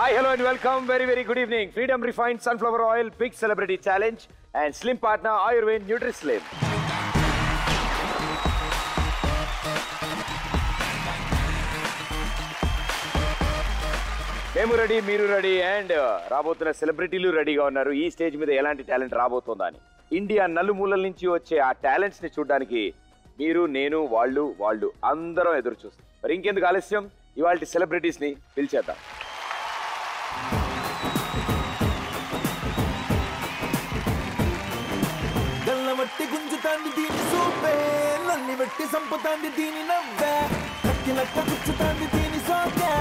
Hi, hello and welcome. Very good evening. Freedom Refined Sunflower Oil Big Celebrity Challenge and Slim Partner Ayurved Nutri-Slim. మేము ready, మీరు ready and రాబోతున్న సెలబ్రిటీలు రెడీగా ఉన్నారు. ఈ stage మీద ఎలాంటి టాలెంట్ రాబోతుందా అని ఇండియా నలుమూలల నుంచి వచ్చే ఆ టాలెంట్స్ ని చూడడానికి మీరు, నేను, వాళ్ళు అందరం ఎదురు చూస్తాం. మరి ఇంకెందుకు ఆలస్యం, ఇవాళ సెలబ్రిటీస్ ని పిలిచేద్దాం. గల్లవట్టి గుంజుతాంది దీని సూపే, నల్లి వెట్టి సంపుతాంది దీని నవ్వే, కక్కిలక్క గుచ్చుతాంది దీని సోకే.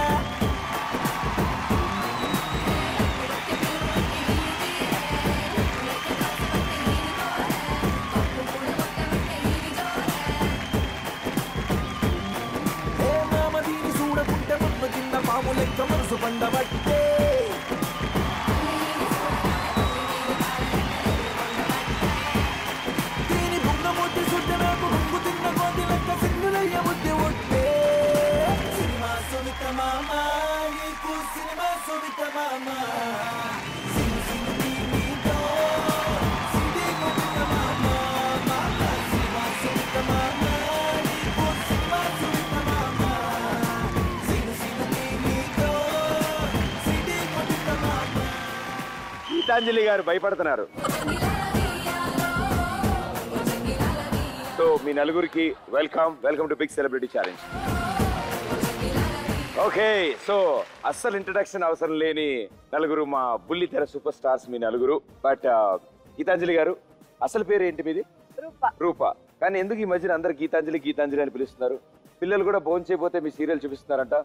ఏ మామ దీని చూడకుంటే మున్ను కింద పాము లెక్క మనసు పండబట్టే. గీతాంజలి గారు భయపడుతున్నారు. సో మీ నలుగురికి welcome to big celebrity challenge. Okay, so అస్సలు ఇంట్రడక్షన్ అవసరం లేని నలుగురు మా బుల్లితెర సూపర్ స్టార్స్ మీ నలుగురు. బట్ గీతాంజలి గారు అసలు పేరు ఏంటి మీది? రూప. కానీ ఎందుకు ఈ మధ్యన అందరు గీతాంజలి అని పిలుస్తున్నారు? పిల్లలు కూడా భోజనం చేయబోతే మీ సీరియల్ చూపిస్తున్నారంట.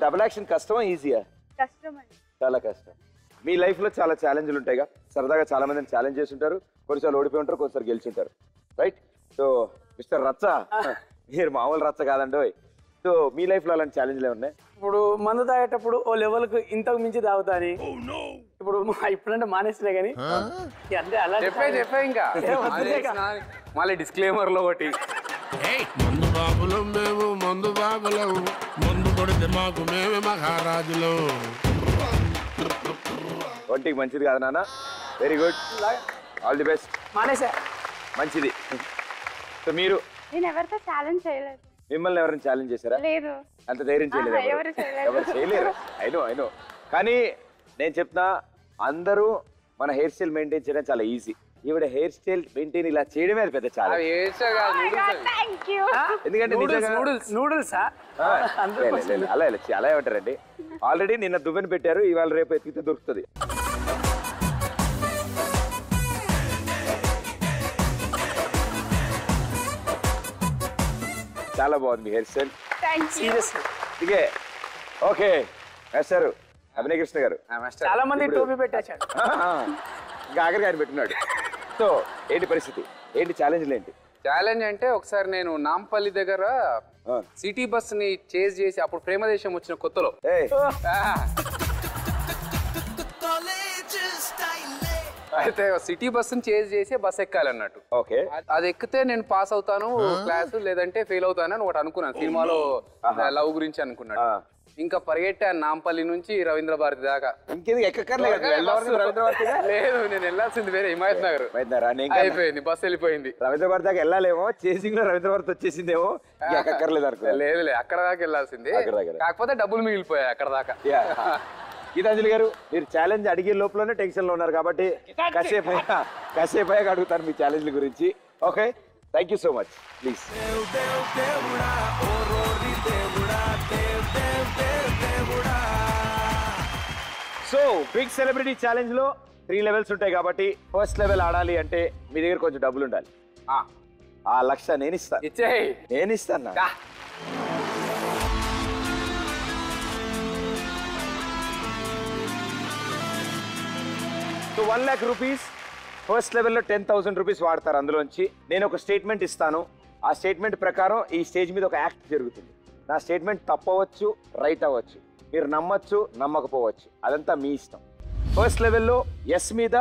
డబుల్ యాక్షన్ కష్టమా ఈజీయా? చాలా కష్టం. మీ లైఫ్ లో చాలా ఛాలెంజ్లు ఉంటాయిగా, సరదాగా చాలా మందిని ఛాలెంజ్ చేసి ఉంటారు, కొన్నిసార్లు ఓడిపోయి ఉంటారు, కొన్నిసార్లు గెలిచి ఉంటారు, రైట్? సో మిస్టర్ రచ్చ, మీరు మామూలు రచ్చ కాదండి. సో మీ లైఫ్ లో అలాంటి ఛాలెంజ్లు ఏమున్నాయి? ఇప్పుడు మందు తాగేటప్పుడు ఓ లెవెల్ కు ఇంతకు మించి తాగుతాని, ఇప్పుడంటే మానేసినా కానీ అంటే అలా చెప్పే ఇంకా మళ్ళీ డిస్క్లైమర్ లో ఒకటి, మందు బాబులం మేము, మందు బాబులం, మందు కొడితే మాకు మేమే మహారాజులం. ఒంటికి మంచిది కాదు నాన్న. Very good, all the best. మానేసా. మంచిది. సో మీరు? నేను ఎవరితో ఛాలెంజ్ చేయలేదు. మిమ్మల్ని ఎవరైనా ఛాలెంజ్ చేశారా? లేదు. అంత ధైర్యం చేయలేదు. ఎవరు చేయలేరు. అయినో కానీ నేను చెప్తున్నా, అందరూ మన హెయిర్ స్టైల్ మెయింటైన్ చేయడం చాలా ఈజీ. ఈవిడ హెయిర్ స్టైల్ మెయింటైన్ ఇలా చేయడమే అది పెద్ద చాలా. ఎందుకంటే నూడిల్స్ అలా ఏమంటారండి, ఆల్రెడీ నిన్న దువ్వెని పెట్టారు, ఇవాళ రేపు ఎత్తితే దొరుకుతుంది. చాలా బాగుంది హెయిర్ స్టైల్. ఇదే ఓకే. మాస్టర్ అభినయ్ కృష్ణ గారు చాలా మంది టోపీ పెట్టాడు, ఇంకా ఆఖరికి ఆయన పెట్టున్నాడు. సో ఏంటి పరిస్థితి, ఏంటి ఛాలెంజ్లు ఏంటి? ఛాలెంజ్ అంటే ఒకసారి నేను నాంపల్లి దగ్గర సిటీ బస్ ని చేజ్ చేసి, అప్పుడు ప్రేమదేశం వచ్చిన కొత్తలో అయితే సిటీ బస్ ని చేజ్ చేసి బస్ ఎక్కాలన్నట్టు. ఓకే, అది ఎక్కితే నేను పాస్ అవుతాను క్లాస్, లేదంటే ఫెయిల్ అవుతాను అని ఒకటి అనుకున్నాను. సినిమాలో లవ్ గురించి అనుకున్నాడు. ఇంకా పరిగెట్టాను నాంపల్లి నుంచి రవీంద్ర భారతి దాకా. ఇంకేది ఎక్కర్లేదు, లేదు నేను వెళ్ళాల్సింది వేరే హిమాయత్ నగర్. అయిపోయింది, బస్ వెళ్ళిపోయింది. రవీంద్ర భారతి దాకా వెళ్ళాలేమో, చేసింగ్ లో రవీంద్ర భారతి వచ్చేసిందేమో, ఎక్కర్లేదు అనుకో. లేదు అక్కడ దాకా వెళ్ళాల్సింది, కాకపోతే డబ్బులు మిగిలిపోయాయి అక్కడ దాకా. గీతాంజలి గారు, మీరు ఛాలెంజ్ అడిగే లోపలనే టెన్షన్ లో ఉన్నారు కాబట్టి కాసేపు అడుగుతాను మీ ఛాలెంజ్ గురించి. Okay, thank you so much. Please. So big celebrity challenge లో 3 లెవెల్స్ ఉంటాయి కాబట్టి ఫస్ట్ లెవెల్ ఆడాలి అంటే మీ దగ్గర కొంచెం డబ్బులు ఉండాలి. ఆ లక్ష నేను ఇస్తాను. సో 1 lakh రూపీస్ ఫస్ట్ లెవెల్లో 10,000 రూపీస్ వాడతారు. అందులోంచి నేను ఒక స్టేట్మెంట్ ఇస్తాను. ఆ స్టేట్మెంట్ ప్రకారం ఈ స్టేజ్ మీద ఒక యాక్ట్ జరుగుతుంది. నా స్టేట్మెంట్ తప్పవచ్చు, రైట్ అవ్వచ్చు, మీరు నమ్మచ్చు, నమ్మకపోవచ్చు, అదంతా మీ ఇష్టం. ఫస్ట్ లెవెల్లో ఎస్ మీద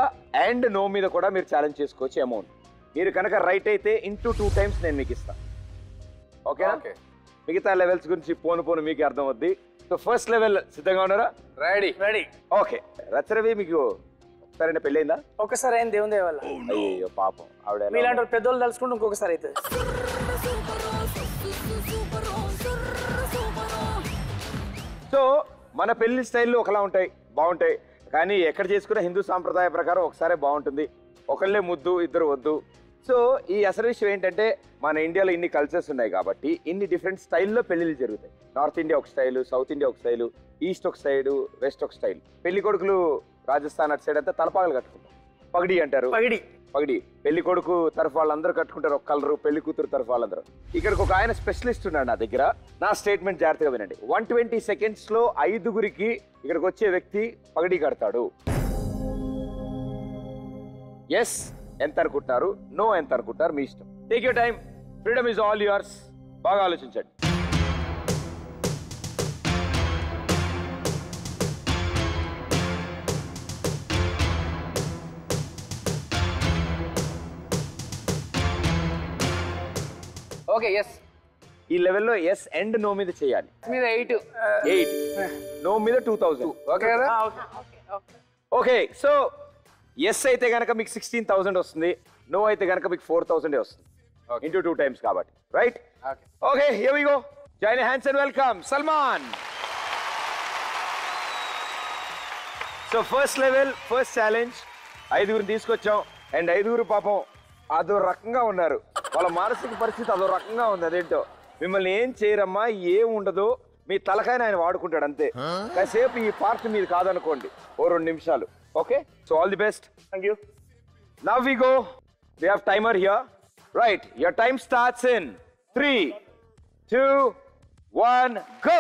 అండ్ నో మీద కూడా మీరు ఛాలెంజ్ చేసుకోవచ్చు అమౌంట్. మీరు కనుక రైట్ అయితే ఇంటూ 2 times నేను మీకు ఇస్తాను. ఓకేనా? ఓకే మిగతా లెవెల్స్ గురించి పోను మీకు అర్థం అవుద్ది. సో ఫస్ట్ లెవెల్ సిద్ధంగా ఉన్నారా? రెడీ. ఓకే. రచరవి మీకు ఒకసారి పెళ్ళైందా? ఒకసారి అయింది దేవుని దయ వల్ల. అయ్యో పాపం ఆవిడ. మీలాంటి పెద్దోళ్ళు తలుచుకుంటే ఇంకొకసారి అవుతుంది. సో మన పెళ్లి స్టైల్లో ఒకలా ఉంటాయి, బాగుంటాయి. కానీ ఎక్కడ చేసుకున్న హిందూ సాంప్రదాయ ప్రకారం ఒకసారే బాగుంటుంది. ఒకళ్ళే ముద్దు, ఇద్దరు వద్దు. సో ఈ అసలు విషయం ఏంటంటే మన ఇండియాలో ఇన్ని కల్చర్స్ ఉన్నాయి కాబట్టి ఇన్ని డిఫరెంట్ స్టైల్లో పెళ్లిళ్ళు జరుగుతాయి. నార్త్ ఇండియా ఒక స్టైలు, సౌత్ ఇండియా ఒక స్టైలు, ఈస్ట్ ఒక సైడు, వెస్ట్ ఒక స్టైల్. పెళ్లి కొడుకులు రాజస్థాన్ అటు సైడ్ అంతా తలపాగలు కట్టుకుంటారు, పగడి అంటారు. పగడి పెళ్లి కొడుకు తరఫు వాళ్ళందరూ కట్టుకుంటారు ఒక కలరు, పెళ్లి కూతురు తరఫు వాళ్ళందరూ. ఇక్కడికి ఒక ఆయన స్పెషలిస్ట్ ఉన్నాడు నా దగ్గర. నా స్టేట్మెంట్ జాగ్రత్తగా వినండి. 120 seconds లో 5గురికి ఇక్కడికి వచ్చే వ్యక్తి పగడి కడతాడు. ఎస్ ఎంత అనుకుంటున్నారు, నో ఎంత అనుకుంటున్నారు, మీ ఇష్టం. Take your time, freedom is all yours. బాగా ఆలోచించండి. Okay yes. ఈ లెవెల్లో ఎస్ అండ్ నో మీద చేయాలి. మీద 8 నో మీద 2000. ఓకే కదా? ఓకే. సో ఎస్ అయితే కనుక మీకు 16,000 వస్తుంది, నో అయితే కనుక మీకు 4,000 వస్తుంది. ఇంటూ 2 times కాబట్టి, right? Okay, here we go. Join hands and welcome Salman. So first level, first challenge. 5గురిని తీసుకొచ్చాం. అండ్ 5గురు పాపం అదో రకంగా ఉన్నారు. వాళ్ళ మానసిక పరిస్థితి అదో రకంగా ఉంది. అదేంటో మిమ్మల్ని ఏం చేయరమ్మా, ఏం ఉండదు, మీ తలకాయని ఆయన వాడుకుంటాడు అంతే. కాసేపు ఈ పార్ట్ మీది కాదనుకోండి, ఓ 2 నిమిషాలు. Okay, so all the best. Thank you. Now we go. We have timer here. Right, your time starts in 3, 2, 1, go.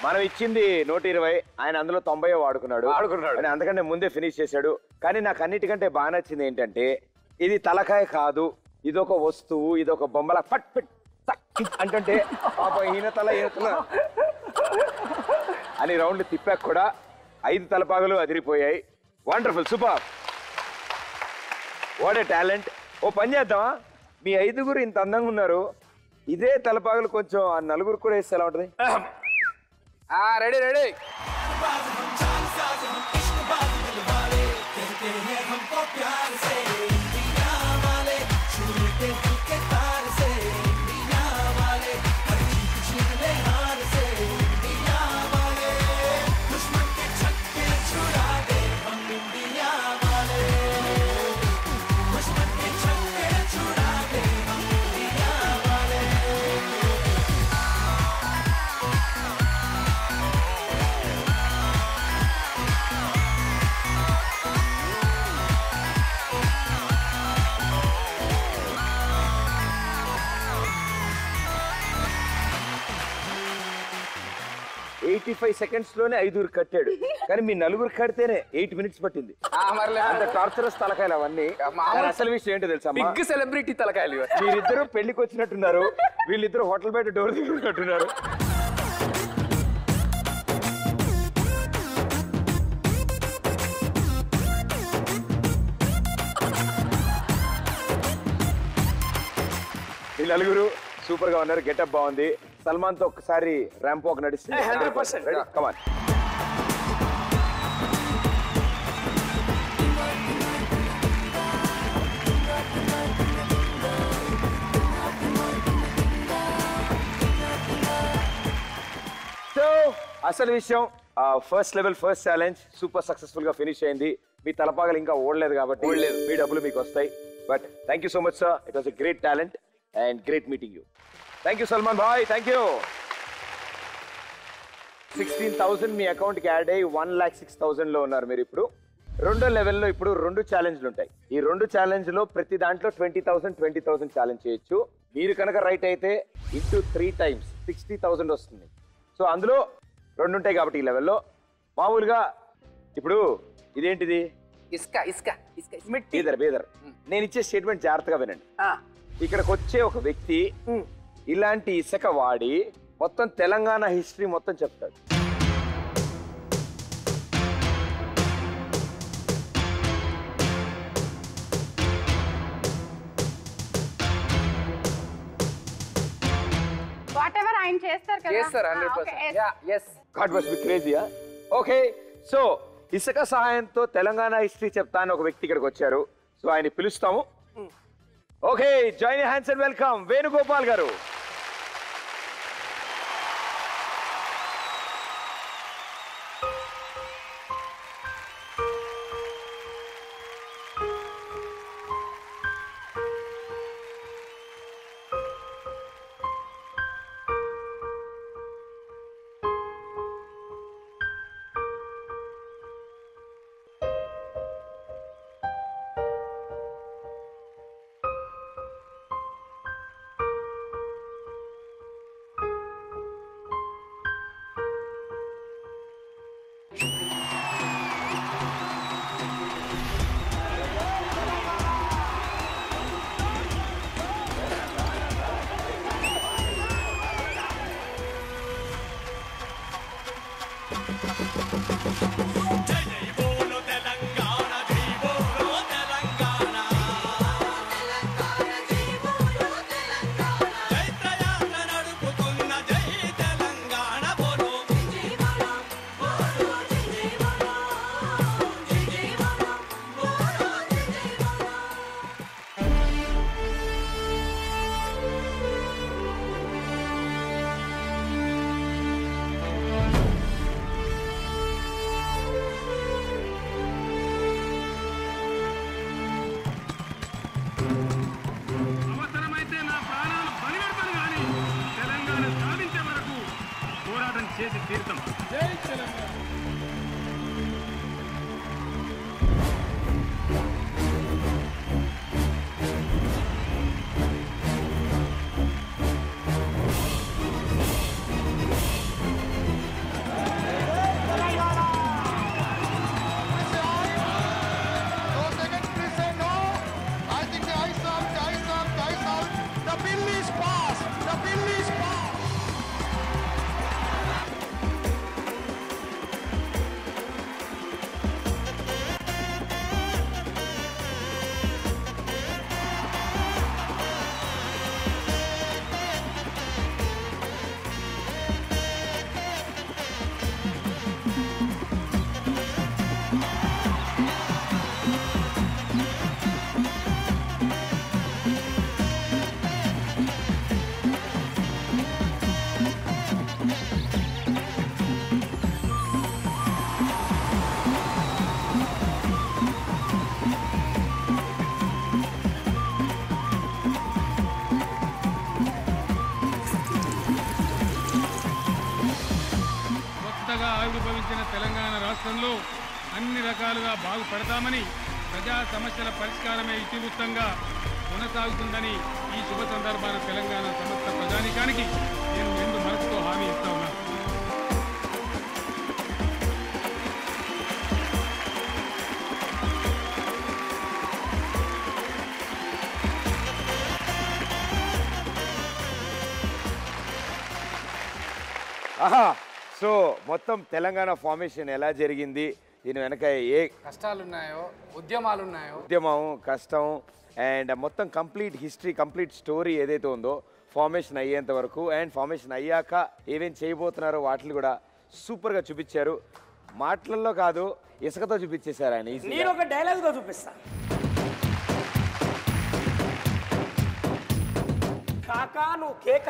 మనం ఇచ్చింది 120, ఆయన అందులో 90 వాడుకున్నాడు. అని అందుకంటే ముందే ఫినిష్ చేశాడు. కానీ నాకు అన్నిటికంటే బాగా నచ్చింది ఏంటంటే ఇది తలకాయ కాదు, ఇదొక వస్తువు, ఇదొక బొమ్మల పట్ పిట్ అంటే పాప ఈయన తల అని రౌండ్ తిప్పాక కూడా 5 తలపాగలు అదిరిపోయాయి. Wonderful, super, what a talent. ఓ పని చేద్దామా, మీ 5గురు ఇంత అందంగా ఉన్నారు, ఇదే తలపాగలు కొంచెం ఆ 4గురు కూడా వేస్తే ఎలా ఉంటుంది? Ready ready. seconds లోనే 5గురు కట్టాడు, కానీ మీ 4గురు కడితేనే 8 minutes పట్టింది. అంత టార్చరస్ తలకాయలు అవన్నీ. అసలు విషయం ఏంటో తెలుసా, బిగ్ సెలబ్రిటీ తలకాయలు. మీరిద్దరు పెళ్లికి వచ్చినట్టున్నారు, వీళ్ళిద్దరు హోటల్ బయట డోర్ దిగుతున్నట్టున్నారు. ఈ 4గురు సూపర్ గా ఉన్నారు, గెటప్ బాగుంది. సల్మాన్ తో ఒకసారి ర్యాంప్ వాక్ నడిస్తే 100%. కమాన్. సో అసలు విషయం, first level first challenge super successful గా ఫినిష్ అయింది. మీ తలపాగలు ఇంకా ఓడలేదు కాబట్టి మీ డబ్బులు మీకు వస్తాయి. But thank you so much sir, it was a great talent and great meeting you. Thank you Salman Bhai, thank you. 16,000 me account కి యాడ్ అయ్యి 1,06,000 లో ఉన్నారు మీరు ఇప్పుడు. రెండో లెవెల్లో ఇప్పుడు 2 ఛాలెంజ్లు ఉంటాయి. ఈ 2 ఛాలెంజ్ లో ప్రతి దాంట్లో 20,000 ఛాలెంజ్ చేయొచ్చు. మీరు కనుక రైట్ అయితే ఇంటూ 3 times 60,000 వస్తుంది. సో అందులో 2 ఉంటాయి కాబట్టి ఈ లెవెల్లో. మామూలుగా ఇప్పుడు ఇదేంటిది, ఇసుక ఇసుక ఇసుక బీదర్ బీదర్. నేను ఇచ్చే స్టేట్మెంట్ జాగ్రత్తగా వినండి. ఇక్కడికి వచ్చే ఒక వ్యక్తి ఇలాంటి ఇసుక వాడి మొత్తం తెలంగాణ హిస్టరీ మొత్తం చెప్తాడు. వాటెవర్ ఆయన చేస్తారు కదా. చేస్తారు 100%. yes. God must be crazy, huh? Okay, so ఇసుక సహాయంతో తెలంగాణ హిస్టరీ చెప్తా అని ఒక వ్యక్తి ఇక్కడికి వచ్చారు. సో ఆయన పిలుస్తాము. Okay, join hands and welcome Venugopal గారు. అవసరమైతే నా ప్రాణాలు బలిపెడతాను కానీ తెలంగాణ సాధించే వరకు పోరాటం చేసి తీర్థం. జై తెలంగాణ. అన్ని రకాలుగా బాగుపడతామని, ప్రజా సమస్యల పరిష్కారమే ఇతివృత్తంగా కొనసాగుతుందని ఈ శుభ సందర్భాన తెలంగాణ సమస్త ప్రజానికానికి నేను నిండు మనసుతో హామీ ఇస్తా ఉన్నాను. ఆహా, సో మొత్తం తెలంగాణ ఫార్మేషన్ ఎలా జరిగింది, దీని వెనక ఏ కష్టాలున్నాయో, ఉద్యమాలున్నాయో, ఉద్యమం, కష్టం అండ్ మొత్తం కంప్లీట్ హిస్టరీ, కంప్లీట్ స్టోరీ ఏదైతే ఉందో ఫార్మేషన్ అయ్యేంత వరకు అండ్ ఫార్మేషన్ అయ్యాక ఏమేం చేయబోతున్నారో వాటిని కూడా సూపర్గా చూపించారు. మాటలలో కాదు, ఇసుకతో చూపించేశారు ఆయన. నేను ఒక డైలాగ్తో చూపిస్తా. కాకా నువ్వు కేక.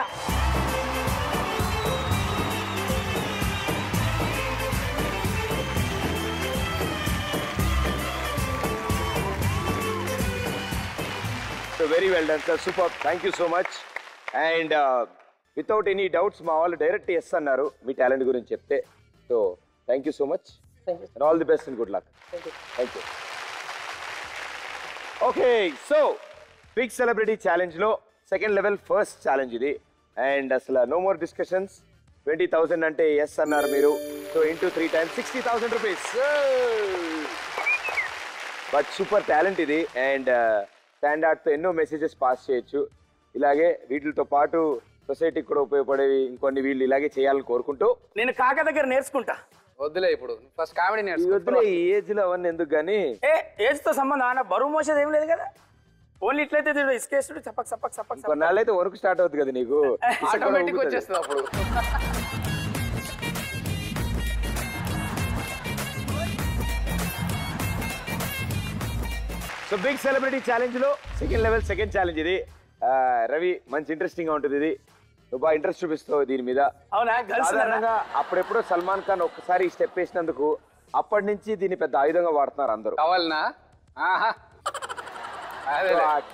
So very well done sir, super, thank you so much. And without any doubts మా వాళ్ళు డైరెక్ట్ ఎస్ అన్నారు మీ టాలెంట్ గురించి చెప్తే. So thank you so much and all the best and good luck. Thank you. Okay, so big celebrity ఛాలెంజ్లో second level first challenge ఇది. And అసలు no more discussions. 20,000 అంటే ఎస్ అన్నారు మీరు. So into 3 times 60,000 rupees. But super talent ఇది. And stand ఆర్ట్తో ఎన్నో messages pass చేయొచ్చు. ఇలాగే వీటితో పాటు సొసైటీకి కూడా ఉపయోగపడేవి ఇంకొన్ని వీళ్ళు ఇలాగే చేయాలని కోరుకుంటూ నేను కాక దగ్గర నేర్చుకుంటా. వద్దులే, ఇప్పుడు ఫస్ట్ కామెడీ వద్దులే, ఈ ఏజ్ లో అవన్నీ ఎందుకు కానీ. ఏజ్ తో సంబంధం, ఆయన బరువు మోసేది ఏం లేదు కదా. ఓన్లీ ఇట్లయితే ఇసుకేస్తుడు చప్పక్ చప్పక్ చప్పక్. కొన్నాళ్ళు అయితే వరకు స్టార్ట్ అవుతుంది కదా నీకు, ఆటోమేటిక్ వచ్చేస్తుంది అప్పుడు. సో బిగ్ సెలబ్రిటీ ఛాలెంజ్ లో సెకండ్ లెవెల్ సెకండ్ ఛాలెంజ్ ఇది. రవి, మంచి ఇంట్రెస్టింగ్ గా ఉంటుంది ఇది. నువ్వు బాగా ఇంట్రెస్ట్ చూపిస్తావు దీని మీద. అవునా? సాధారణంగా అప్పుడెప్పుడో సల్మాన్ ఖాన్ ఒక్కసారి స్టెప్ వేసినందుకు అప్పటి నుంచి దీన్ని పెద్ద ఆయుధంగా వాడుతున్నారు అందరూ. టవల్నా?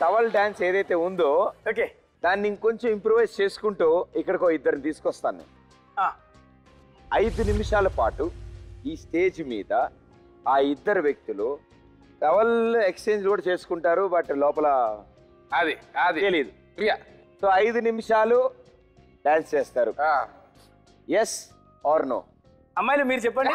టవల్ డాన్స్ ఏదైతే ఉందో ఓకే, దాన్ని ఇంకొంచెం ఇంప్రూవైజ్ చేసుకుంటూ ఇక్కడికో ఇద్దరిని తీసుకొస్తాను నేను. 5 నిమిషాల పాటు ఈ స్టేజ్ మీద ఆ ఇద్దరు వ్యక్తులు టవల్ ఎక్స్చేంజ్ కూడా చేసుకుంటారు, బట్ లోపల అది తెలియదు. ప్రియా. సో 5 నిమిషాలు డాన్స్ చేస్తారు. Yes or no? అమ్మాయిలు మీరు చెప్పండి.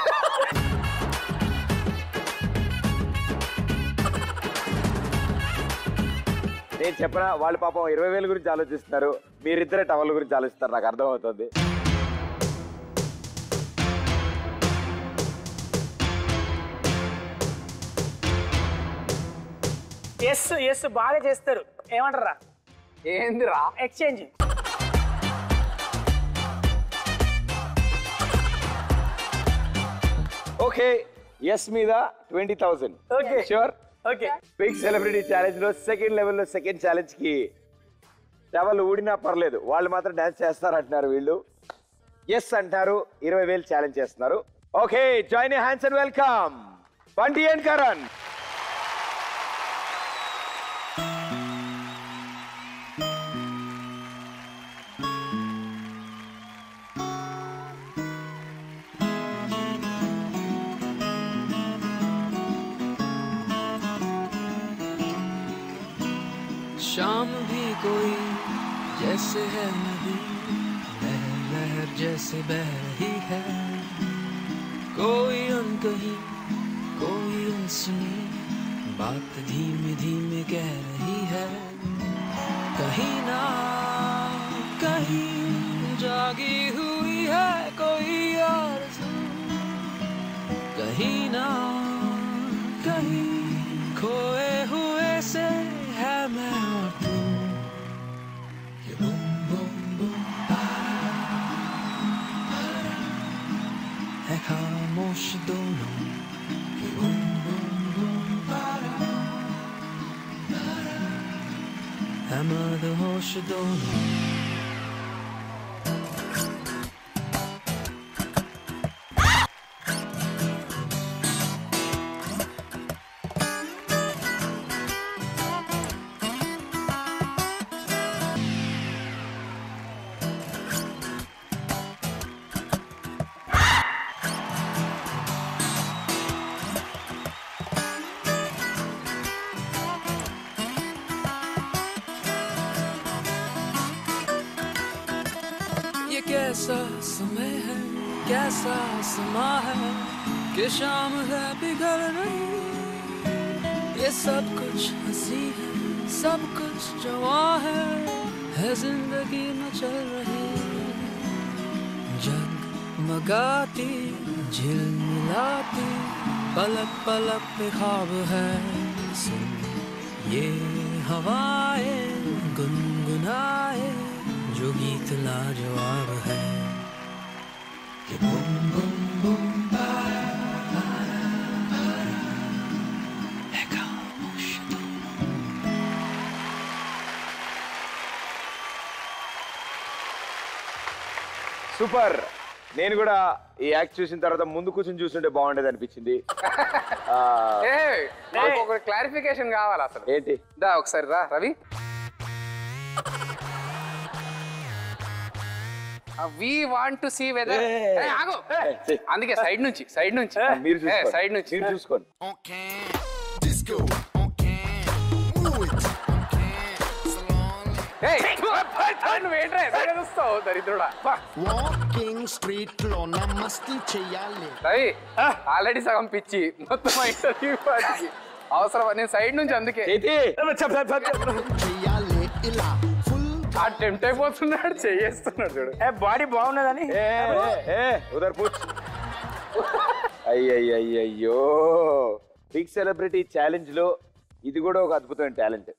నేను చెప్పనా? వాళ్ళు పాపం 20,000 గురించి ఆలోచిస్తున్నారు, మీరిద్దరే టవల్ గురించి ఆలోచిస్తారు, నాకు అర్థమవుతుంది. ఎస్ ఎస్ బాగా చేస్తారు. ఏమంటారా? ఏందిరా ఎక్స్చేంజ్. ఓకే, ఎస్ మీద 20,000. Okay sure. Okay, big celebrity challenge లో సెకండ్ లెవెల్లో సెకండ్ ఛాలెంజ్ కి టవల్ ఊడినా పర్లేదు, వాళ్ళు మాత్రం డాన్స్ చేస్తారంటున్నారు వీళ్ళు. ఎస్ అంటారు, 20,000 ఛాలెంజ్ చేస్తున్నారు. Okay, join your hands and welcome Bunty and Karan. शाम भी कोई जैसे है नदी, लहर लहर जैसे बह रही है, कोई अनकही कोई अनसुनी बात धीमे धीमे कह रही है, कहीं ना कहीं जागी हुई है कोई आरज़ू, कहीं ना कहीं खोए हुए से है मैं और तू, ये बूम बूम बूम है खामोश दोनों, ये बूम बूम बूम है मदहोश दोनों. कैसा समय है कैसा समा है कि शाम है पिघल रही ये सब कुछ हंसी है सब कुछ जवां है जिंदगी में चल रही जगमगाती झिलमिलाती पलक पलक पे ख्वाब है सुन ये हवाएं गुनगुनाए जो गीत लाजवाब है बूम बूम बूम సూపర్. నేను కూడా ఈ యాక్ట్ చూసిన తర్వాత ముందు కూర్చొని చూస్తుంటే బాగుండేది అనిపించింది. ఒక క్లారిఫికేషన్ కావాలి అసలు. ఏంటి? దా ఒకసారి రా Ravi. We want to see whether. ఆగు, అందుకే సైడ్ నుంచి మీరు సైడ్ నుంచి మీరు చూసుకోండి. వాకింగ్ స్ట్రీట్ లో నమస్తే చెయ్యాలి. రవి ఆల్రెడీ సగం పిచ్చి మొత్తం ఇంటర్వ్యూ అవసరం. నేను సైడ్ నుంచి అందుకే చెయ్యాలి ఇలా ఫుల్ టెంప్ట్ అయిపోతున్నాడు చేస్తున్నాడు చూడు. బాడీ బాగున్నదని ఉదర్ పూచ్. అయ్యయ్యో బిగ్ సెలబ్రిటీ ఛాలెంజ్ లో ఇది కూడా ఒక అద్భుతమైన టాలెంట్.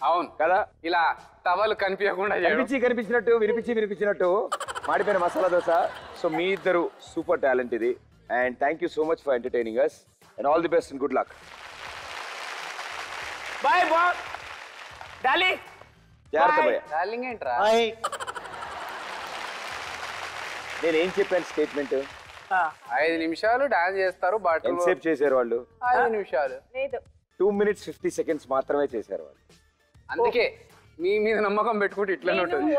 అవును కదా? ఇలా టవల్ కనిపించకుండా కనిపించినట్టు వినిపించినట్టు మాడిపోయిన మసాలా దోశ. సో మీ ఇద్దరు సూపర్ టాలెంట్ ఇది. And thank you so much for entertaining us and all the best and good luck. Bye bye Dolly. జాగ్రత్త భయ్యా. డార్లింగ్ ఏంట్రా? నేనేం చెప్పాను స్టేట్మెంట్? 5 నిమిషాలు డాన్స్ చేస్తారు. బాటిల్ ఎంతసేపు చేశారు వాళ్ళు? 5 నిమిషాలు. 2 minutes 50 seconds మాత్రమే చేశారు వాళ్ళు. అందుకే మీ మీద నమ్మకం పెట్టుకుంటే ఇట్లనే ఉంటుంది.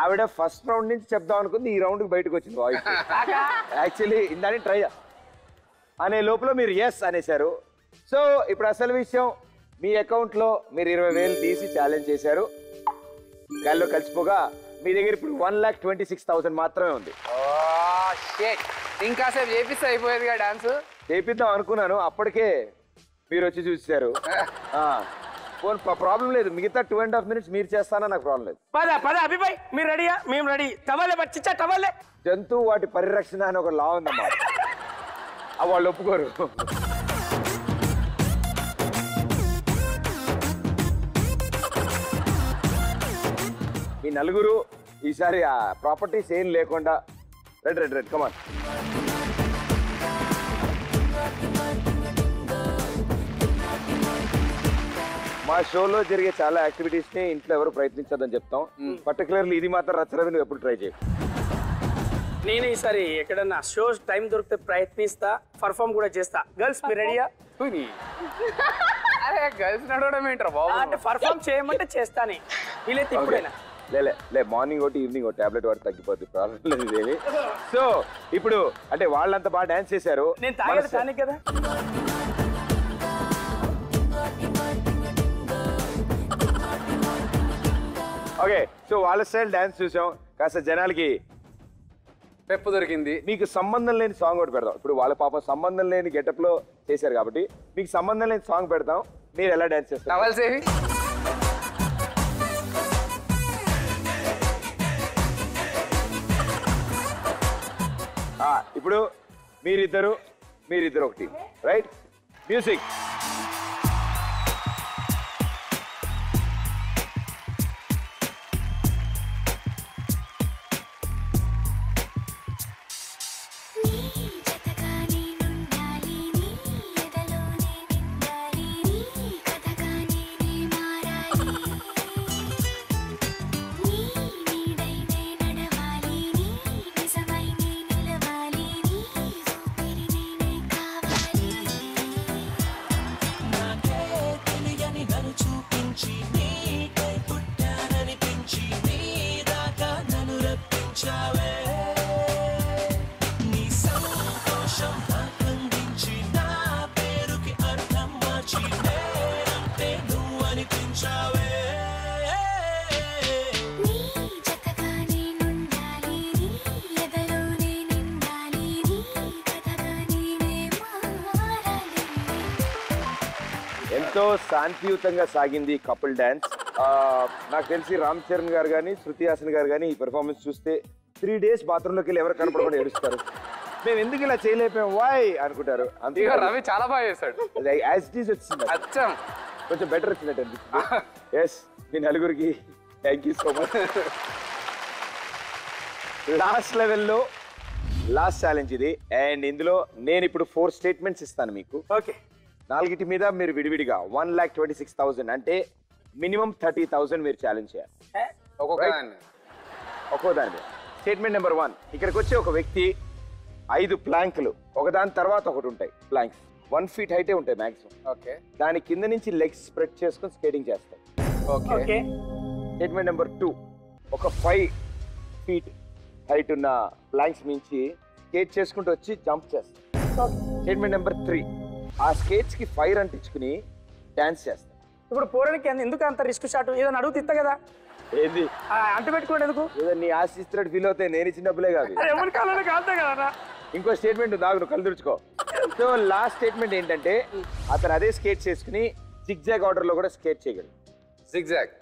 ఆవిడ ఫస్ట్ రౌండ్ నుంచి చెప్దాం అనుకుంది, ఈ రౌండ్ కి బయటకు వచ్చింది వాయిస్. యాక్చువల్లీ ఇందాని ట్రై అనే లోపల మీరు ఎస్ అనేశారు. సో ఇప్పుడు అసలు విషయం, మీ అకౌంట్ లో మీరు 20,000 తీసి ఛాలెంజ్ చేశారు. గాల్లో కలిసిపోగా మీ దగ్గర ఇప్పుడు 1,26,000 మాత్రమే ఉంది. ఇంకాసేపు చేపిస్తే అయిపోయేదిగా డాన్స్. చేపిద్దాం అనుకున్నాను, అప్పటికే మీరు వచ్చి చూసారు. ప్రాబ్లం లేదు, మిగతా 2.5 minutes మీరు చేస్తానా నాకు ప్రాబ్లం లేదు. పద అభిబాయ్ మీరు రెడీయా? మేము రెడీ. టవలే బచ్చిచ్చా టవలే. జంతువు వాటి పరిరక్షణ అని ఒక లా ఉందమ్మా, వాళ్ళు ఒప్పుకోరు. మీ నలుగురు ఈసారి ఆ ప్రాపర్టీస్ ఏం లేకుండా రెడ్ కమాన్. మా షోలో జరిగే చాలా యాక్టివిటీస్ ని ఇంట్లో ఎవరు ప్రయత్నించదని చెప్తాం. పర్టికులర్లీ ఇది మాత్రం రచ్చరవి నువ్వు ఎప్పుడు ట్రై చేయ. నేను ఈసారి ఎక్కడన్నా షో టైం దొరికితే ప్రయత్నిస్తా, పర్ఫామ్ కూడా చేస్తా. గర్ల్స్ మీరు రెడీయా? అరే గర్ల్స్ నడవడం ఏంట్రా బాబు? అంటే పర్ఫామ్ చేయమంటే చేస్తానే, వీలైతే ఇప్పుడైనా. లే మార్నింగ్ ఒకటి ఈవినింగ్ ఒకటి టాబ్లెట్ వాడి తగ్గిపోద్ది, ప్రాబ్లం లేదు ఇదేమి. సో ఇప్పుడు అంటే వాళ్ళంతా బాగా డాన్స్ చేశారు. నేను తాగేది కానీ కదా. ఓకే, సో వాళ్ళ స్టైల్ డాన్స్ చూసాం, కాస్త జనాలకి పెప్పు దొరికింది. మీకు సంబంధం లేని సాంగ్ ఒకటి పెడదాం. ఇప్పుడు వాళ్ళ పాపం సంబంధం లేని గెటప్ లో చేశారు కాబట్టి మీకు సంబంధం లేని సాంగ్ పెడతాం. మీరు ఎలా డాన్స్ చేస్తారు? టవల్స్ ఏవి? ఇప్పుడు మీరిద్దరు ఒక టీం, రైట్? మ్యూజిక్. ఎంతో శాంతియుతంగా సాగింది కపుల్ డాన్స్. నాకు తెలిసి రామ్ చరణ్ గారు కానీ శృతి హాసన్ గారు కానీ ఈ పెర్ఫార్మెన్స్ చూస్తే 3 days బాత్రూంలోకి వెళ్ళి ఎవరు కనపడకుండా ఏడుస్తారు. మేము ఎందుకు ఇలా చేయలేకపోయాం వాయ్ అనుకుంటారు. అంతే రవి చాలా బాగా చేశాడు. యాజ్ ఇట్ ఈస్ వచ్చింది, అచ్చం కొంచెం బెటర్ వచ్చినట్టు అనిపిస్తుంది. ఎస్, మీ నలుగురికి thank you so much. Last లెవెల్లో లాస్ట్ ఛాలెంజ్ ఇది. అండ్ ఇందులో నేను ఇప్పుడు 4 statements ఇస్తాను మీకు. ఓకే. 4 మీద మీరు విడివిడిగా 1,26,000 అంటే మినిమం 30,000 మీరు ఛాలెంజ్ చేయాలి ఒక్కొక్క ఒక్కో దాని మీద. స్టేట్మెంట్ నెంబర్ 1, ఇక్కడికి వచ్చే ఒక వ్యక్తి 5 ప్లాంకులు ఒకదాని తర్వాత ఒకటి ఉంటాయి. ప్లాంక్స్ 1 feet హైటే ఉంటాయి మాక్సిమం. ఓకే. దాని కింద నుంచి లెగ్స్ స్ప్రెడ్ చేసుకొని స్కేటింగ్ చేస్తాయి. ఓకే. స్టేట్మెంట్ నెంబర్ 2, ఒక 5 feet హైట్ ఉన్న ప్లాంక్స్ మించి స్కేట్ చేసుకుంటూ వచ్చి జంప్ చేస్తాం. స్టేట్మెంట్ నెంబర్ 3, ఆ స్కేట్స్ కి ఫైర్ అంటించుకుని డాన్స్ చేస్తాం. ఇప్పుడు పోరానికి ఎందుకు అంత రిస్క్ షాట్? ఏదైనా అడుగు తిత్తా కదా, ఏంది అంటు పెట్టుకోండి ఎందుకు? ఏదో నీ ఆశిస్తున్నట్టు ఫీల్ అవుతాయి, నేను ఇచ్చిన డబ్బులే కాదు. ఎవరి కాలంలో కాదా కదా. ఇంకో స్టేట్మెంట్ దాగు, నువ్వు కళ్ళు తుడుచుకో. సో లాస్ట్ స్టేట్మెంట్ ఏంటంటే అతను అదే స్కేట్ చేసుకుని జిగ్జాగ్ ఆర్డర్ లో కూడా స్కేట్ చేయగలడు. జిగ్జాగ్.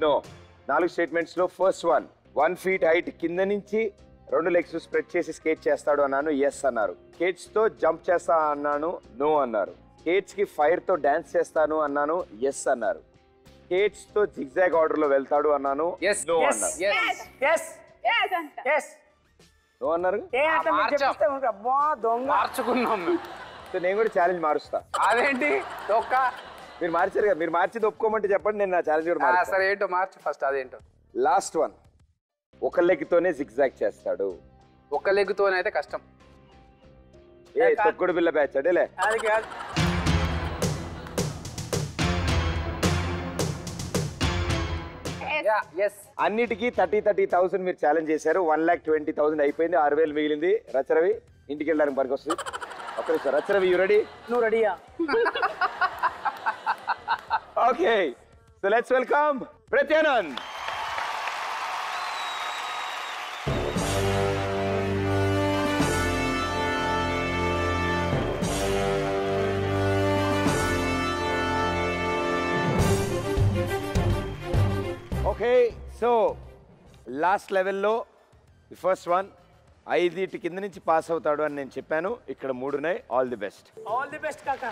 నో. 4 statements లో ఫస్ట్ 1 feet హైట్ కింద నుంచి 2 legs స్ప్రెడ్ చేసి స్కేట్ చేస్తాడు అన్నాను, ఎస్ అన్నారు. స్కేట్స్ తో జంప్ చేస్తా అన్నాను, నో అన్నారు. స్కేట్స్ కి ఫైర్ తో డాన్స్ చేస్తాను అన్నాను, ఎస్ అన్నారు. స్కేట్స్ తో జిగ్జాగ్ ఆర్డర్ లో వెళ్తాడు అన్నాను, నో అన్నారు. నో అన్నారు. మార్చుకున్నాం. సో నేను కూడా ఛాలెంజ్ మారుస్తా. అదేంటి ఒక్క మీరు మార్చారు కదా, మీరు మార్చి ఒప్పుకోమంటే చెప్పండి, నేను నా ఛాలెంజ్ కూడా మారుస్తా. సరే ఏంటో మార్చు ఫస్ట్. అదేంటో లాస్ట్ 1, ఒక లెగ్ తోనే జిగ్జాగ్ చేస్తాడు. ఒక్క లెగ్తోనైతే కష్టం. ఏ తొక్కుడు బిల్ల బ్యాచ్ అడేలే. అది కాదు. అన్నిటికీ 30,000 మీరు ఛాలెంజ్ చేశారు. 1,20,000 అయిపోయింది, 6,000 మిగిలింది. రచరవి ఇంటికి వెళ్ళడానికి పనికి వస్తుంది. ఒక్క నిమిషం రచరవి, యూ రెడీ? నువ్వు రెడీయా? Okay, so let's welcome Pratyanand. Okay, so last లెవెల్లో ఫస్ట్ 1 5 కింద నుంచి పాస్ అవుతాడు అని నేను చెప్పాను. ఇక్కడ 3 ఉన్నాయి. All the best. All the best కాకా.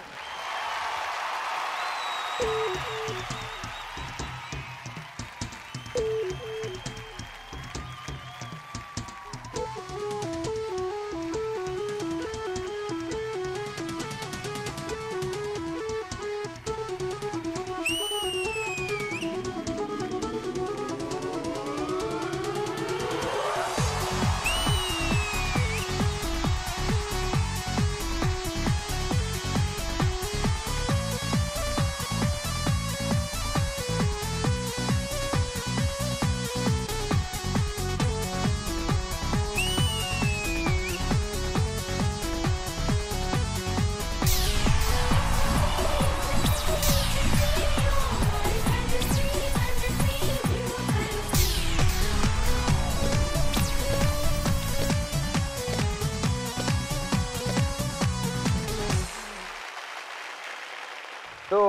సో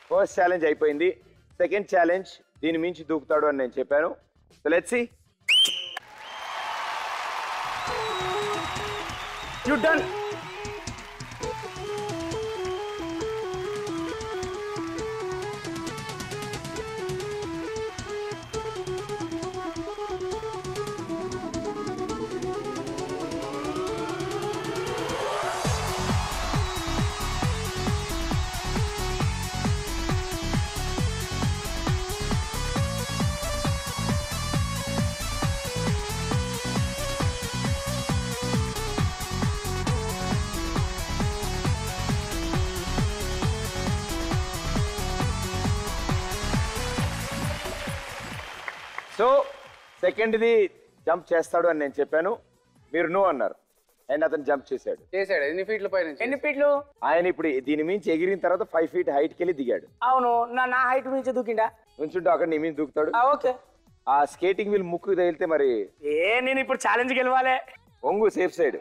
ఫస్ట్ ఛాలెంజ్ అయిపోయింది. సెకండ్ ఛాలెంజ్ దీని మించి దూకుతాడు అని నేను చెప్పాను. So let's see. You done. So సెకండ్ది జంప్ చేస్తాడు అని నేను చెప్పాను, మీరు నో అన్నారు. అండ్ అతను జంప్ చేశాడు. ఎన్ని ఫీట్ల పైన? ఎన్ని ఫీట్లు? ఆయన ఇప్పుడు దీని మించి ఎగిరిన తర్వాత 5 feet హైట్కి వెళ్ళి దిగాడు. అవును, నా హైట్ నుంచి దూకిండా? నుంచుంటే అక్కడ నీ మీద దూకుతాడు. ఓకే. ఆ స్కేటింగ్ వీల్ ముక్కు తగిలితే మరి నేను ఇప్పుడు ఛాలెంజ్ గెలవాలి. ఒంగు సేఫ్ సైడ్.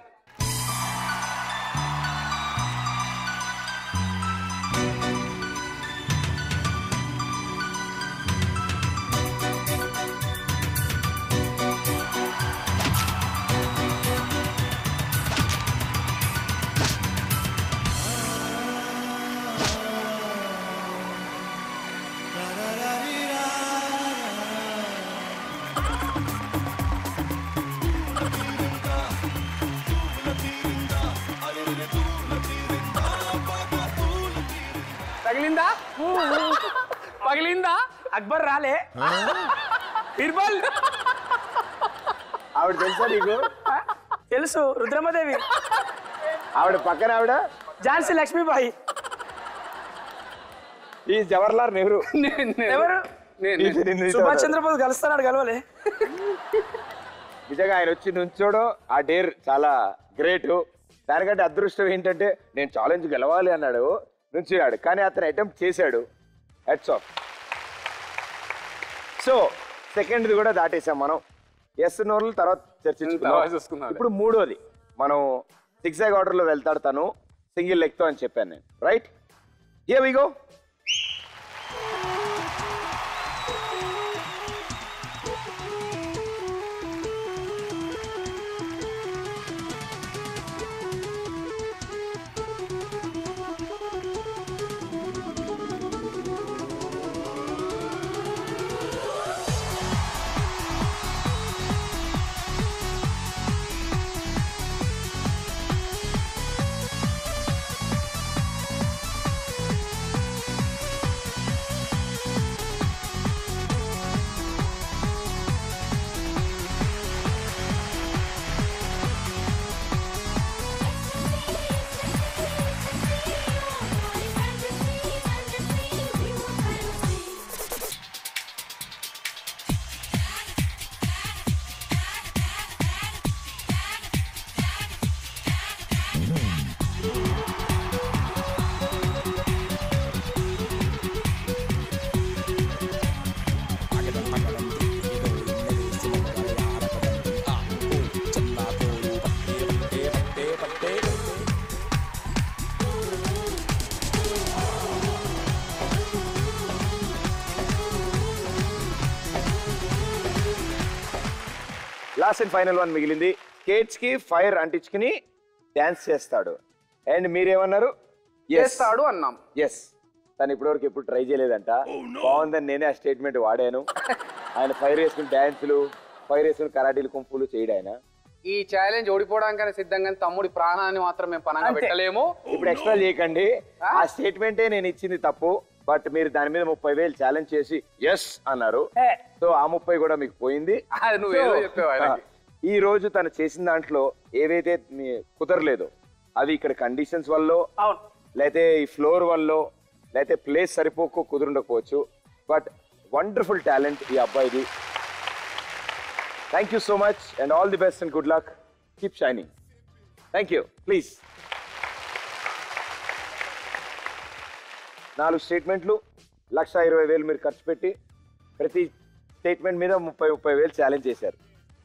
పగిలిందా? అక్బర్ రాలే. బీర్బల్ ఆవిడ తెలుసా నీకు? తెలుసు, రుద్రమదేవి. ఆవిడ పక్కన ఆవిడ ఝాన్సీ లక్ష్మీబాయి. ఈ జవహర్లాల్ నెహ్రూ. ఎవరు? సుభాష్ చంద్రబోస్ కలుస్తున్నాడు, కలవలే. నిజంగా ఆయన వచ్చి నుంచోడు ఆ డేర్ చాలా గ్రేట్. దానికంటే అదృష్టం ఏంటంటే నేను ఛాలెంజ్ గెలవాలి అన్నాడు, నుంచున్నాడు. కానీ అతను అటెంప్ట్ చేశాడు. Heads of. సో సెకండ్ది కూడా దాటేసాం మనం. ఎస్ నోర్లు తర్వాత చర్చించుకున్నాం. ఇప్పుడు మూడోది మనం సిగ్జాగ్ ఆర్డర్లో వెళ్తాడు తను, సింగిల్ లెగ్తో అని చెప్పాను నేను. Right, here we go. Last and final one మిగిలింది. స్కేట్స్ కి ఫైర్ అంటించుకుని డాన్స్ చేస్తాడు. అండ్ మీరేమన్నారు? చేస్తాడు అన్నాం. ఎస్, తను ఇప్పటివరకు ఎప్పుడు ట్రై చేయలేదంట. బాగుందని నేనే ఆ స్టేట్మెంట్ వాడాను. ఆయన ఫైర్ వేసుకుని డాన్సులు, ఫైర్ వేసుకుని కరాటీలు, కుంపులు చేయడు ఆయన. ఈ ఛాలెంజ్ ఓడిపోవడానికైనా సిద్ధంగా, తమ్ముడి ప్రాణాన్ని మాత్రం మేము పనంగా పెట్టలేము. ఇప్పుడు ఎక్స్ట్రా చేయకండి. ఆ స్టేట్మెంటే నేను ఇచ్చింది తప్పు, బట్ మీరు దాని మీద 30,000 ఛాలెంజ్ చేసి ఎస్ అన్నారు. సో ఆ 30 కూడా మీకు పోయింది. ఈ రోజు తను చేసిన దాంట్లో ఏవైతే కుదరలేదో అవి ఇక్కడ కండిషన్స్ వల్ల, లేకపోతే ఈ ఫ్లోర్ వల్ల, లేకపోతే ప్లేస్ సరిపోకు కుదురుండకపోవచ్చు. బట్ వండర్ఫుల్ టాలెంట్ ఈ అబ్బాయిది. Thank you so much and all the best and good luck. Keep shining. Thank you. Please. 4 స్టేట్మెంట్లు, 1,20,000 మీరు ఖర్చు పెట్టి ప్రతి స్టేట్మెంట్ మీద 30,000 ఛాలెంజ్ చేశారు.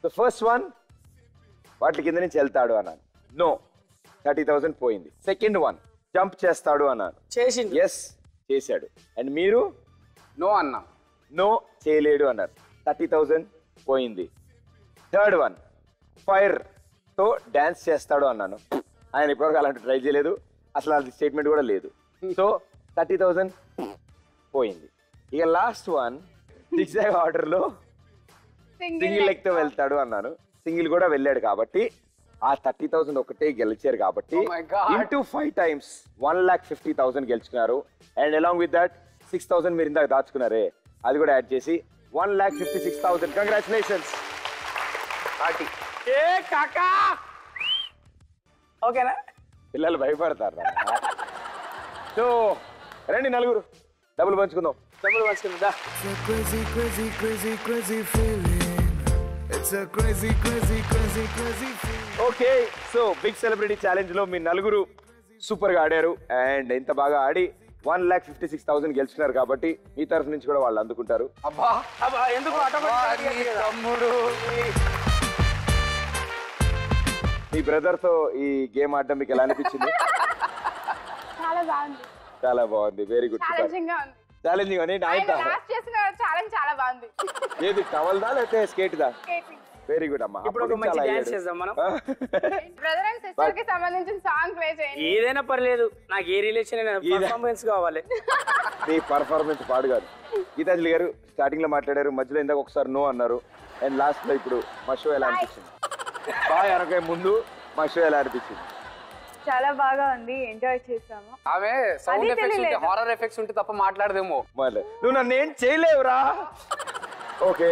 సో ఫస్ట్ వన్ వాటి కింద నుంచి వెళ్తాడు అన్నాను. నో, 30,000 పోయింది. సెకండ్ వన్ జంప్ చేస్తాడు అన్నాను. ఎస్ చేశాడు. అండ్ మీరు నో అన్నా. నో చేయలేడు అన్నారు. 30,000 పోయింది. థర్డ్ వన్ ఫైర్ తో డాన్స్ చేస్తాడు అన్నాను. ఆయన ఇప్పటివరకు అలాంటి ట్రై చేయలేదు, అసలు అది స్టేట్మెంట్ కూడా లేదు. సో 30,000 పోయింది. ఇక లాస్ట్ వన్ సిగ్జాగ్ ఆర్డర్ లో సింగిల్ లెగ్ తో వెళ్తాడు అన్నాను. సింగిల్ కూడా వెళ్ళాడు కాబట్టి ఆ 30,000 ఒకటే గెలిచారు కాబట్టి ఇంటూ 5 times 1,50,000 గెలుచుకున్నారు. అండ్ అలాంగ్ విత్ దట్ 6,000 మీరు ఇందాక దాచుకున్నారే, అది కూడా యాడ్ చేసి 1,56,000. కంగ్రాచులేషన్స్. ఓకేనా? పిల్లలు భయపడతారు. సో రండి నలుగురు డబ్బులు పంచుకుందాం. డబ్బులు పంచుకుందా. Crazy, crazy, crazy, crazy feeling. It's a crazy, crazy, crazy, crazy feeling. Okay so big celebrity challenge లో మీ నలుగురు సూపర్ గా ఆడారు అండ్ ఎంత బాగా ఆడి 1,56,000 గెలుచుకున్నారు కాబట్టి మీ తరఫు నుంచి కూడా వాళ్ళు అందుకుంటారు. అబ్బా అబ్బా, ఎందుకు నీ తమ్ముడు మీ బ్రదర్ తో ఈ గేమ్ ఆడడం మీకు ఎలా అనిపించింది? చాలా బాగుంది, చాలా బాగుంది, వెరీ గుడ్. ఛాలెంజింగ్ గా ఉంది. ఛాలెంజింగ్ అని ఆయన లాస్ట్ చేసిన ఛాలెంజ్ చాలా బాగుంది. ఏది టవల్ దా లేకపోతే స్కేట్ దా? Skating. వెరీ గుడ్ అమ్మా. ఇప్పుడు ఒక మంచి డాన్స్ చేద్దాం మనం. బ్రదర్ అండ్ సిస్టర్ కి సంబంధించిన సాంగ్ ప్లే చేయండి. ఏదైనా పర్లేదు, నాకు ఏ రిలేషన్ పర్ఫార్మెన్స్ కావాలి. మీ పర్ఫార్మెన్స్ పాడు కాదు. గీతాంజలి గారు స్టార్టింగ్ లో మాట్లాడారు, మధ్యలో ఇందాక ఒకసారి నో అన్నారు అండ్ లాస్ట్ లో ఇప్పుడు మా షో ఎలా అనిపించింది? బాయ్ అనకే ముందు మా షో ఎలా అనిపించింది? చాలా బాగా ఉంది, ఎంజాయ్ చేసాము. ఆమె సౌండ్ ఎఫెక్ట్స్ ఉంటే హారర్ ఎఫెక్ట్స్ ఉంటే తప్ప మాట్లాడదేమో. మళ్ళీ నువ్వు నన్ను ఏం చేయలేవురా. Okay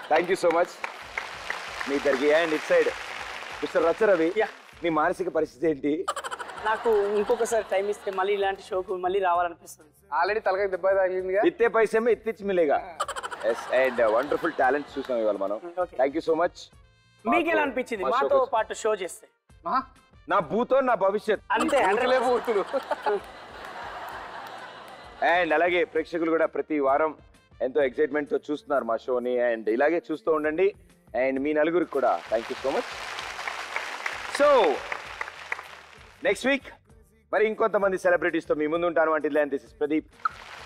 thank you so much మీ ఇద్దరికి. And it side mister Racharavi, మీ మానసిక పరిస్థితి ఏంటి? నాకు ఇంకొకసారి టైం ఇస్తే మళ్ళీ ఇలాంటి షోకు మళ్ళీ రావాలనిపిస్తుంది. ఆల్రెడీ తలకాయ దెబ్బ తగిలిందిగా. ఇత్తే పైసేమో ఇత్తిచ్చి మిలేగా. ఎస్ అండ్ వండర్ఫుల్ టాలెంట్ చూసాం ఇవాళ మనం. Okay. Thank you so much. మీకు ఎలా అనిపించింది మాతో పాటు షో చేస్తే? నా భూతో నా భవిష్యత్ అంతే, పూర్తులు. అండ్ అలాగే ప్రేక్షకులు కూడా ప్రతి వారం ఎంతో ఎక్సైట్మెంట్ తో చూస్తున్నారు మా షోని అండ్ ఇలాగే చూస్తూ ఉండండి. అండ్ మీ నలుగురికి కూడా thank you so much. So next week మరి ఇంకొంతమంది సెలబ్రిటీస్ తో మీ ముందు ఉంటాను. అంటే this is Pradeep.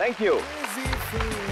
Thank you. Crazy feeling.